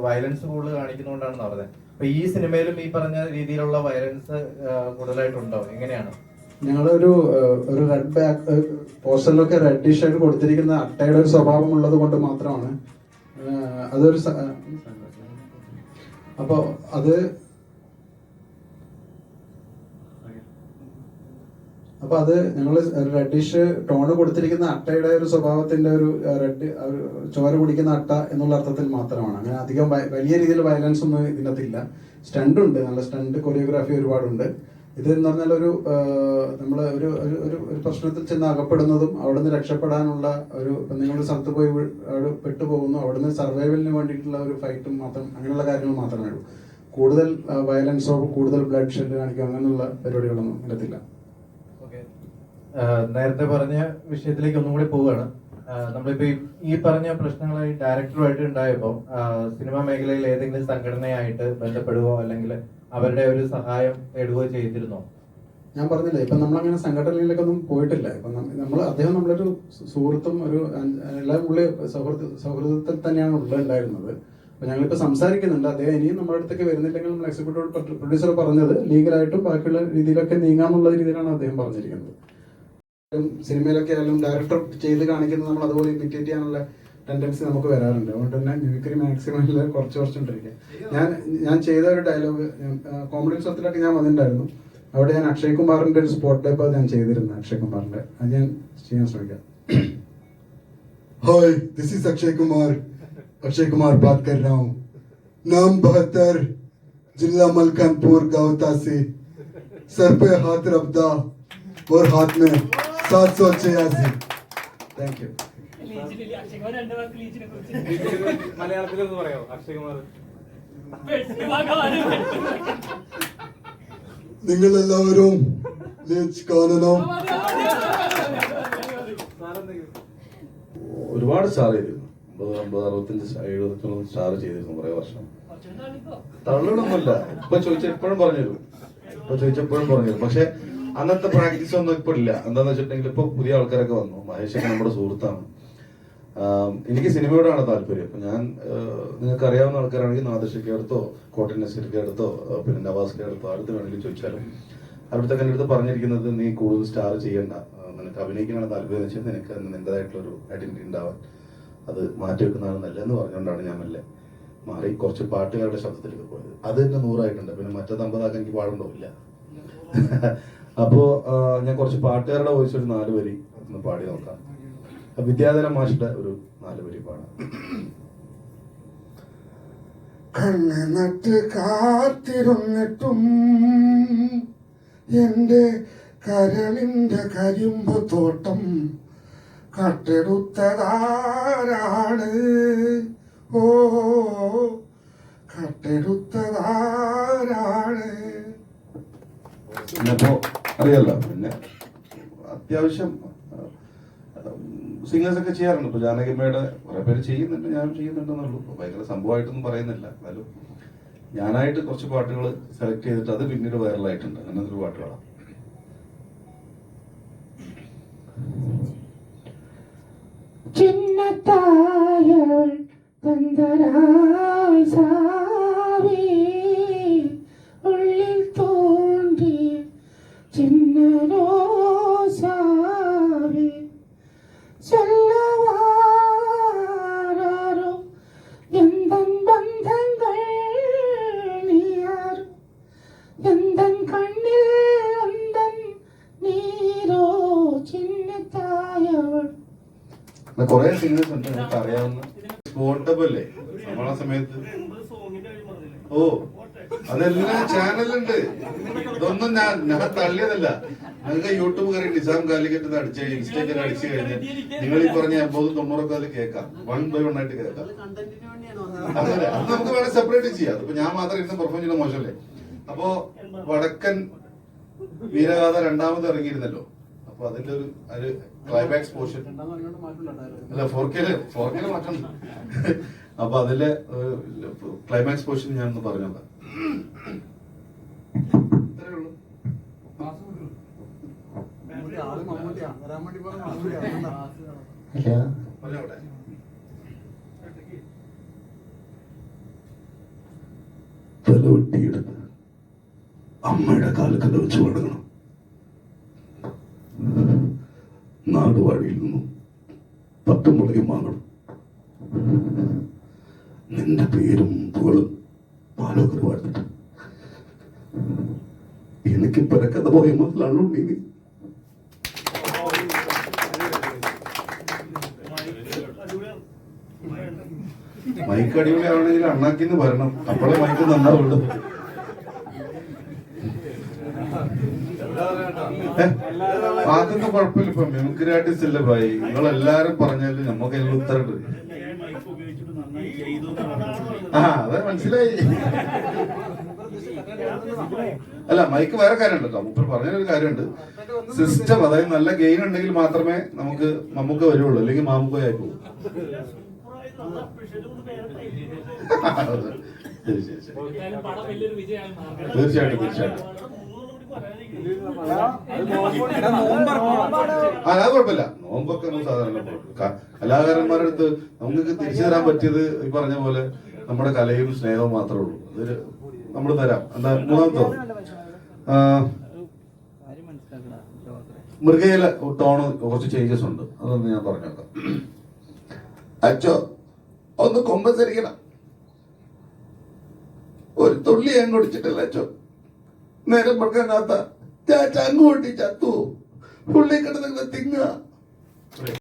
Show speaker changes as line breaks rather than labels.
Violence കൂടുതൽ കാണിക്കുന്നതുകൊണ്ടാണെന്ന് പറഞ്ഞത്. അപ്പൊ ഈ സിനിമയിലും ഈ പറഞ്ഞ രീതിയിലുള്ള വയലൻസ് കൂടുതലായിട്ടുണ്ടോ, എങ്ങനെയാണ്?
ഞങ്ങളൊരു റെഡ് ബാക്ക് പോസ്റ്ററിലൊക്കെ റെഡിഷ് ആയിട്ട് കൊടുത്തിരിക്കുന്ന അട്ടയുടെ ഒരു സ്വഭാവം ഉള്ളത് കൊണ്ട് മാത്രമാണ് അതൊരു അപ്പോൾ അത് ഞങ്ങൾ റെഡിഷ് ടോണ് കൊടുത്തിരിക്കുന്ന അട്ടയുടെ ഒരു സ്വഭാവത്തിന്റെ ഒരു റെഡ് ചോര കുടിക്കുന്ന അട്ട എന്നുള്ള അർത്ഥത്തിൽ മാത്രമാണ്. അങ്ങനെ അധികം വലിയ രീതിയിൽ വയലൻസ് ഒന്നും ഇതിനകത്തില്ല. സ്റ്റണ്ട് ഉണ്ട്, നല്ല സ്റ്റണ്ട് കൊറിയോഗ്രാഫി ഒരുപാടുണ്ട്. ഇത് എന്ന് പറഞ്ഞാൽ നമ്മൾ ഒരു പ്രശ്നത്തിൽ ചെന്ന് അകപ്പെടുന്നതും അവിടുന്ന് രക്ഷപ്പെടാനുള്ള നിങ്ങളുടെ സ്ഥലത്ത് പോയി അവിടെ പെട്ടുപോകുന്നു, അവിടുന്ന് സർവൈവലിന് വേണ്ടിയിട്ടുള്ള ഒരു ഫൈറ്റും മാത്രം, അങ്ങനെയുള്ള കാര്യങ്ങൾ മാത്രമേ ഉള്ളൂ. കൂടുതൽ വയലൻസോ കൂടുതൽ ബ്ലഡ് ഷെഡ് കാണിക്കുക അങ്ങനെയുള്ള പരിപാടികളൊന്നും ഇതിനകത്തില്ല.
നേരത്തെ പറഞ്ഞ വിഷയത്തിലേക്ക് ഒന്നും കൂടി പോവുകയാണ്. നമ്മളിപ്പോ ഈ പറഞ്ഞ പ്രശ്നങ്ങൾ ഈ ഡയറക്ടറുമായിട്ട് ഉണ്ടായപ്പോൾ സിനിമാ മേഖലയിൽ ഏതെങ്കിലും സംഘടനയായിട്ട് ബന്ധപ്പെടുകയോ അല്ലെങ്കിൽ അവരുടെ ഒരു സഹായം തേടുകയോ ചെയ്തിരുന്നോ?
ഞാൻ പറഞ്ഞില്ലേ, ഇപ്പൊ നമ്മളങ്ങനെ സംഘടനയിലൊക്കെ ഒന്നും പോയിട്ടില്ല. ഇപ്പൊ അദ്ദേഹം നമ്മളൊരു സുഹൃത്തും എല്ലാം ഉള്ള സൗഹൃദത്തിൽ തന്നെയാണ് ഉണ്ടായിരുന്നത്. അപ്പൊ ഞങ്ങളിപ്പോ സംസാരിക്കുന്നുണ്ട്. അദ്ദേഹം ഇനിയും നമ്മുടെ അടുത്തേക്ക് വരുന്നില്ലെങ്കിൽ നമ്മൾ എക്സിക്യൂട്ടീവ് പ്രൊഡ്യൂസർ പറഞ്ഞത് ലീഗലായിട്ടും ബാക്കിയുള്ള രീതിയിലൊക്കെ നീങ്ങാന്നുള്ള രീതിയിലാണ് അദ്ദേഹം പറഞ്ഞിരിക്കുന്നത്. സിനിമയിലൊക്കെ ആയാലും ഡയറക്ടർ ചെയ്ത് കാണിക്കുന്നത് നമ്മൾ അതുപോലെ ഇമിറ്റേറ്റ് ചെയ്യാനുള്ള ടെൻഡൻസി നമുക്ക് വരാറുണ്ട്. അതുകൊണ്ട് തന്നെ മ്യൂക്രി മാക്സിമം കുറച്ചുകൊണ്ടിരിക്കുക. ഞാൻ ചെയ്ത ഒരു ഡയലോഗ് കോമഡി ഉത്സവത്തിലൊക്കെ ഞാൻ വന്നിട്ടുണ്ടായിരുന്നു. അവിടെ ഞാൻ അക്ഷയ് കുമാറിന്റെ ഒരു സ്പോട്ട് ടൈപ്പ് ഞാൻ ചെയ്തിരുന്നത്. അക്ഷയ് കുമാറിന്റെ അത് ഞാൻ ചെയ്യാൻ ശ്രമിക്കാം.
हाय, दिस इज अक्षय कुमार बात कर रहा हूँ. नाम 72, जिला मलकानपुर, गाँव तासी. सर पे हाथ रब्दा और हाथ में 786.
Thank you.
മലയാളത്തിലൊന്ന് പറയോ അക്ഷയ് കുമാർ?
നിങ്ങളെല്ലാവരും കാണണം.
ഒരുപാട് സ്റ്റാർ ചെയ്തിരുന്നു. 50, 65, 70 സ്റ്റാർ ചെയ്തിരുന്നു കുറെ വർഷം. തള്ളണമൊന്നുമില്ല. ഇപ്പൊ ചോദിച്ചപ്പോഴും പറഞ്ഞുതരും, പക്ഷെ അന്നത്തെ പ്രാക്ടീസ് ഒന്നും ഇപ്പൊ ഇല്ല. എന്താന്ന് വെച്ചിട്ടുണ്ടെങ്കിൽ ഇപ്പൊ പുതിയ ആൾക്കാരൊക്കെ വന്നു. മഹേഷൊക്കെ നമ്മുടെ സുഹൃത്താണ്. എനിക്ക് സിനിമയോടാണ് താല്പര്യം. അപ്പൊ ഞാൻ നിങ്ങൾക്ക് അറിയാവുന്ന ആൾക്കാരാണെങ്കിൽ നാദർഷയ്ക്ക് അടുത്തോ കോട്ടൻ നസീർക്ക് അടുത്തോ പിന്നെ നവാസ്ക്ക് അടുത്തോ അടുത്ത് വേണമെങ്കിലും ചോദിച്ചാലും അവിടുത്തെ എൻ്റെ അടുത്ത് പറഞ്ഞിരിക്കുന്നത് നീ കൂടുതൽ സ്റ്റാർ ചെയ്യണ്ട, നിനക്ക് അഭിനയിക്കാനാണ് താല്പര്യം വെച്ചാൽ നിനക്ക് നിന്റേതായിട്ടുള്ളൊരു ഐഡന്റിറ്റി ഉണ്ടാവാൻ അത് മാറ്റിവെക്കുന്നതാണ് നല്ലതെന്ന് പറഞ്ഞുകൊണ്ടാണ് ഞാൻ മെല്ലെ മാറി കുറച്ച് പാട്ടുകാരുടെ ശബ്ദത്തിലേക്ക് പോയത്. അത് തന്നെ 100 പിന്നെ മറ്റേ 50 എനിക്ക് പാടുണ്ടാവില്ല. അപ്പോ ഞാൻ കുറച്ച് പാട്ടുകാരുടെ വോയിസ് ഒരു 4 വരി ഒന്ന് പാടി നോക്കാം. വിദ്യാധര മാഷിന്റെ ഒരു 4 വരി പാടാം.
കണ്ണ് നട്ട് കാത്തിരുന്നിട്ടും എന്റെ കരളിന്റെ കരിമ്പ് തോട്ടം കട്ടെടുത്തതാരാണ്? ഓ കട്ടെടുത്തതാരാണ്?
പിന്നെപ്പോ അറിയാലോ, പിന്നെ അത്യാവശ്യം സിംഗേഴ്സ് ഒക്കെ ചെയ്യാറുണ്ട്. ഇപ്പൊ ജാനകിയമ്മയുടെ കുറെ പേര് ചെയ്യുന്നുണ്ട്, ഞാനും ചെയ്യുന്നുണ്ടെന്നുള്ളൂ. ഭയങ്കര സംഭവമായിട്ടൊന്നും പറയുന്നില്ല. എന്നാലും ഞാനായിട്ട് കുറച്ച് പാട്ടുകൾ സെലക്ട് ചെയ്തിട്ട് അത് പിന്നീട് വൈറലായിട്ടുണ്ട്. അങ്ങനത്തെ ഒരു പാട്ടുകളാണ്.
ചിന്നത്തായവൾ തന്തരായി സാവി ഉള്ളിൽ തോണ്ടി ചിന്നരോസാവി ചൊല്ലവാരോ എന്തൻ ബന്ധങ്ങൾ നീയാറും എന്തൻ കണ്ണിൽ എന്തൻ നീരോ ചിന്നത്തായവൾ.
കുറെ സിംഗേഴ്സ് ഉണ്ട് എനിക്ക് അറിയാവുന്ന. സ്പോട്ടബിൾ അല്ലേ നമ്മളാ സമയത്ത്? ഓ അതെല്ലാം ചാനലുണ്ട്. ഇതൊന്നും ഞാൻ തള്ളിയതല്ല. നിങ്ങൾക്ക് യൂട്യൂബ് കയറി നിസാം കാലിക്കറ്റ് അടിച്ച് ഇൻസ്റ്റഗ്രാം അടിച്ചു കഴിഞ്ഞാൽ നിങ്ങൾ ഈ പറഞ്ഞ 80-90 അതിൽ കേൾക്കാം. 1 by 1 ആയിട്ട് കേൾക്കാം. അങ്ങനെ അത് നമുക്ക് വേണേൽ സെപ്പറേറ്റ് ചെയ്യാം. അപ്പൊ ഞാൻ മാത്രം ഇരുന്ന് പെർഫോം ചെയ്യുന്ന മോശമല്ലേ? അപ്പോ വടക്കൻ വീരഗാഥ 2ാമത് ഇറങ്ങിയിരുന്നല്ലോ. അപ്പൊ അതിന്റെ ഒരു ക്ലൈമാക്സ് പോർഷൻ അല്ല 4K മാറ്റം. അപ്പൊ അതിലെ ക്ലൈമാക്സ് പോർഷൻ ഞാനൊന്ന് പറഞ്ഞോക്കാം. ഇത്രയേ ഉള്ളൂ.
വെട്ടിയെടുത്ത് അമ്മയുടെ കാലക്കല്ല വെച്ച് വണങ്ങണം. നാടുവാഴിയിൽ നിന്നും 10 മുളയും വാങ്ങണം. നിന്റെ പേരും പുകളും പാലോക്കർ വാഴ്ത്തിട്ട് എനിക്ക് പിറക്കഥ പോയ മുതലാണോ നീ?
മൈക്ക് അടിപൊളിയാവണമെങ്കിൽ അണ്ണാക്കിന്ന് വരണം, അപ്പോഴേ മൈക്ക് നന്നാവുള്ളൂ. അതൊന്നും കുഴപ്പമില്ല. ഇപ്പൊ മിമിക്രി ആർട്ടിസ്റ്റ് അല്ലേ ഭായി, നിങ്ങളെല്ലാരും പറഞ്ഞാല് നമുക്ക് അതിനുള്ള ഉത്തരമുണ്ട്. അതെ മനസ്സിലായി. അല്ല മൈക്ക് വേറെ കാര്യമുണ്ട് കേട്ടോ. മുപ്പർ പറഞ്ഞൊരു കാര്യമുണ്ട്, സിസ്റ്റം. അതായത് നല്ല ഗെയിൻ ഉണ്ടെങ്കിൽ മാത്രമേ നമുക്ക് വരുള്ളൂ, അല്ലെങ്കിൽ മാമുക്കോയായി പോകും. ശരി ശരി ശരി, തീർച്ചയായിട്ടും തീർച്ചയായിട്ടും. അത് കുഴപ്പമില്ല, നോമ്പൊക്കെ നമുക്ക് സാധാരണ കലാകാരന്മാരുടെ അടുത്ത് നമുക്ക് തിരിച്ചു തരാൻ പറ്റിയത് ഈ പറഞ്ഞ പോലെ നമ്മുടെ കലയും സ്നേഹവും മാത്രമേ ഉള്ളൂ. അതൊരു നമ്മൾ തരാം. എന്താ മൂന്നാമത്തോ? മൃഗയിലെ ടോണ് കുറച്ച് ചേഞ്ചസ് ഉണ്ട്, അതൊന്ന് ഞാൻ പറഞ്ഞേക്കാം.
അച്ചോ ഒന്ന് കൊമ്പസരിക്കണം. ഒരു തുള്ളി അങ്ങ് കുടിച്ചിട്ടില്ല അച്ചോ. നേരം വെക്കാത്ത ചാച്ച അങ്ങ് കൂട്ടി ചത്തു. പുള്ളി കിടന്നിങ്ങനെ തിങ്ങുക.